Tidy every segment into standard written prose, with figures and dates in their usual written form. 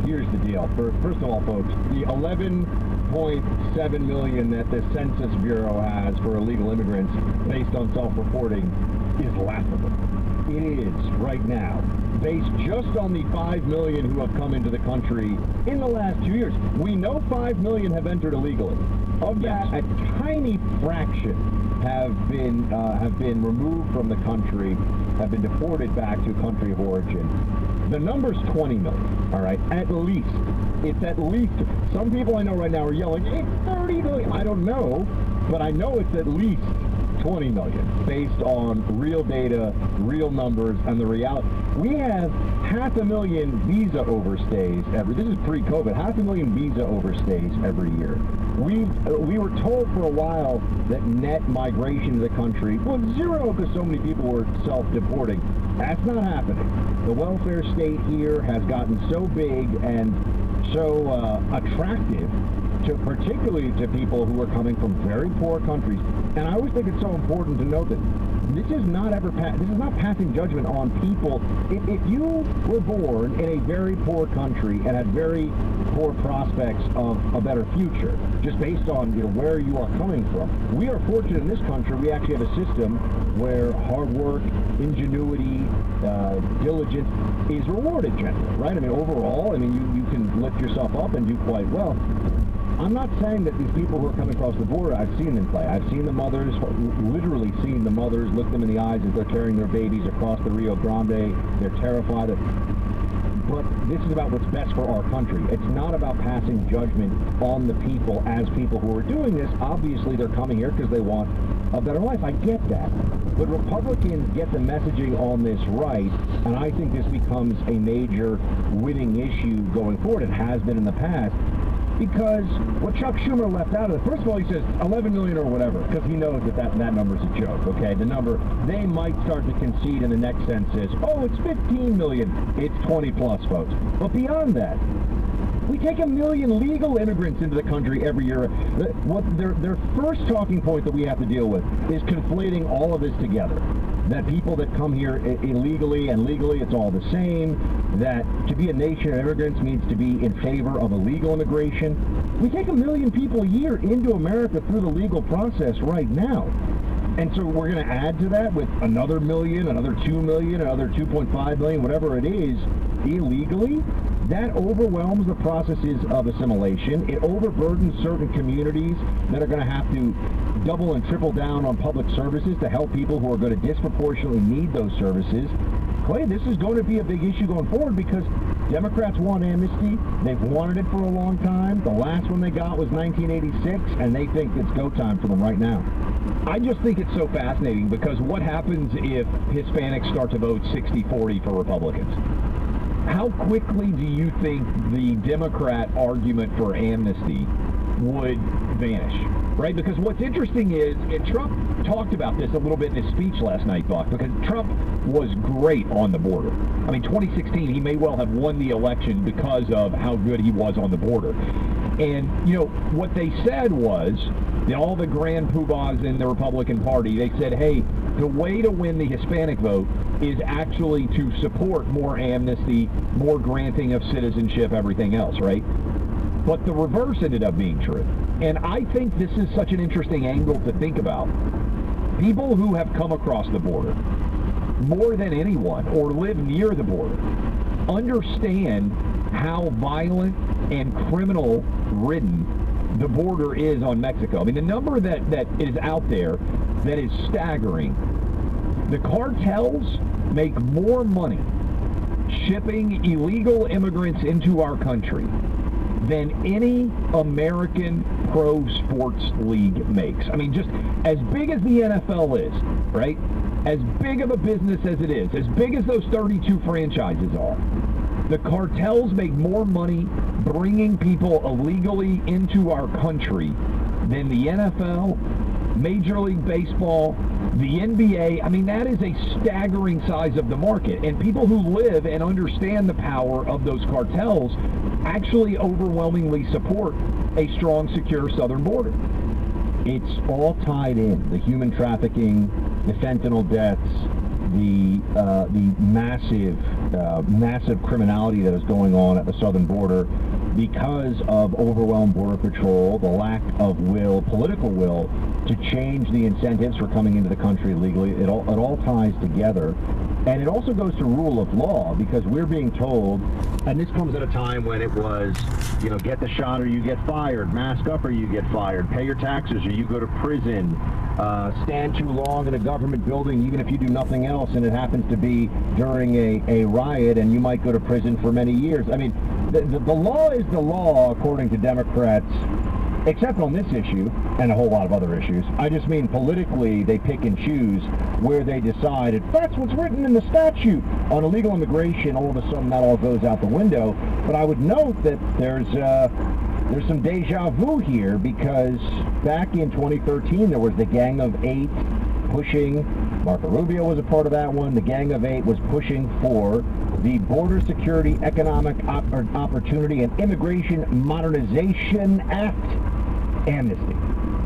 here's the deal. First of all, folks, the 11.7 million that the Census Bureau has for illegal immigrants based on self-reporting is laughable. It is right now, based just on the 5 million who have come into the country in the last 2 years. We know 5 million have entered illegally. Of that, a tiny fraction have been removed from the country, have been deported back to country of origin. The number's 20 million, all right, at least. It's at least. Some people I know right now are yelling, it's 30 million. I don't know, but I know it's at least 20 million based on real data, real numbers, and the reality. We have 500,000 visa overstays this is pre-COVID, 500,000 visa overstays every year. We were told for a while that net migration to the country was zero because so many people were self-deporting. That's not happening. The welfare state here has gotten so big and so attractive particularly to people who are coming from very poor countries. And I always think it's so important to note that this is not passing judgment on people. If you were born in a very poor country and had very poor prospects of a better future, just based on where you are coming from, we are fortunate in this country. We actually have a system where hard work, ingenuity, diligence is rewarded generally, right? I mean, overall, you can lift yourself up and do quite well. I'm not saying that these people who are coming across the border, I've seen them play. I've seen the mothers, literally seen the mothers look them in the eyes as they're carrying their babies across the Rio Grande. They're terrified. But this is about what's best for our country. It's not about passing judgment on the people as people who are doing this. Obviously, they're coming here because they want a better life. I get that. But Republicans get the messaging on this right, and I think this becomes a major winning issue going forward. It has been in the past. Because what Chuck Schumer left out of it, first of all, he says 11 million or whatever, because he knows that number's a joke, okay? The number, they might start to concede in the next census, oh, it's 15 million. It's 20 plus, folks. But beyond that, we take 1 million legal immigrants into the country every year. What their first talking point that we have to deal with is conflating all of this together. That people that come here illegally and legally, it's all the same. That to be a nation of immigrants means to be in favor of illegal immigration. We take 1 million people a year into America through the legal process right now. And so we're going to add to that with another million, another 2 million, another 2.5 million, whatever it is, illegally. That overwhelms the processes of assimilation. It overburdens certain communities that are going to have to double and triple down on public services to help people who are going to disproportionately need those services. Clay, this is going to be a big issue going forward because Democrats want amnesty. They've wanted it for a long time. The last one they got was 1986, and they think it's go time for them right now. I just think it's so fascinating because what happens if Hispanics start to vote 60-40 for Republicans? How quickly do you think the Democrat argument for amnesty would vanish, right? Because what's interesting is, and Trump talked about this a little bit in his speech last night, Buck, because Trump was great on the border. 2016, he may well have won the election because of how good he was on the border. And, what they said was, all the grand poobahs in the Republican Party, they said, hey, the way to win the Hispanic vote is actually to support more amnesty, more granting of citizenship, everything else, right? But the reverse ended up being true. And I think this is such an interesting angle to think about. People who have come across the border more than anyone or live near the border understand how violent and criminal-ridden the border is on Mexico. The number that is out there that is staggering. The cartels make more money shipping illegal immigrants into our country than any American pro sports league makes. Just as big as the NFL is, right? As big of a business as it is, as big as those 32 franchises are, the cartels make more money bringing people illegally into our country than the NFL, Major League Baseball, the NBA. That is a staggering size of the market. And people who live and understand the power of those cartels actually overwhelmingly support a strong, secure southern border. It's all tied in. The human trafficking, the fentanyl deaths, the massive criminality that is going on at the southern border because of overwhelmed border patrol, the lack of political will to change the incentives for coming into the country legally. It all ties together. And it also goes to rule of law, because we're being told, and this comes at a time when it was, get the shot or you get fired, mask up or you get fired, pay your taxes or you go to prison, stand too long in a government building even if you do nothing else and it happens to be during a riot, and you might go to prison for many years. I mean, the law is the law according to Democrats, except on this issue and a whole lot of other issues. I just mean politically they pick and choose where they decide. If that's what's written in the statute on illegal immigration, all of a sudden that all goes out the window. But I would note that there's some deja vu here, because back in 2013 there was the Gang of Eight pushing, Marco Rubio was a part of that one, the Gang of Eight was pushing for the Border Security, Economic Opportunity, and Immigration Modernization Act amnesty.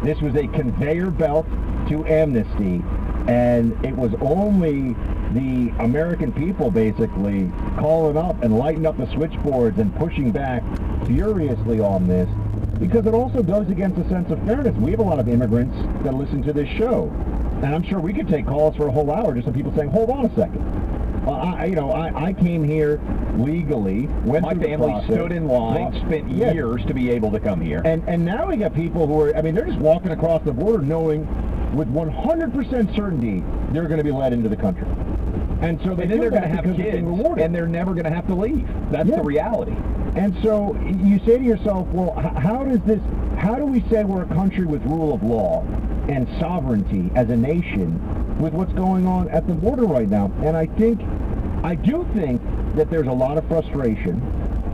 This was a conveyor belt to amnesty, and it was only the American people basically calling up and lighting up the switchboards and pushing back furiously on this, because it also goes against a sense of fairness. We have a lot of immigrants that listen to this show, and I'm sure we could take calls for a whole hour just of people saying, hold on a second. I came here legally, went My through the family process, stood in line, spent years to be able to come here. And now we got people who are, they're just walking across the border knowing with 100% certainty they're going to be let into the country. And so then they're going to have kids, and they're never going to have to leave. That's the reality. And so you say to yourself, well, how do we say we're a country with rule of law and sovereignty as a nation with what's going on at the border right now? And I do think that there's a lot of frustration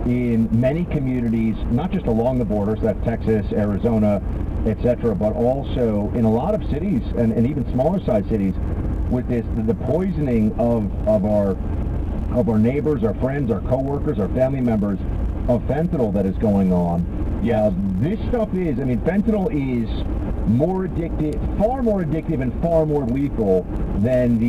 in many communities, not just along the borders, that's Texas, Arizona, etc., but also in a lot of cities and even smaller sized cities, with the poisoning of our neighbors, our friends, our coworkers, our family members of fentanyl that is going on. Yeah, this stuff is, fentanyl is more addictive, far more addictive and far more lethal than the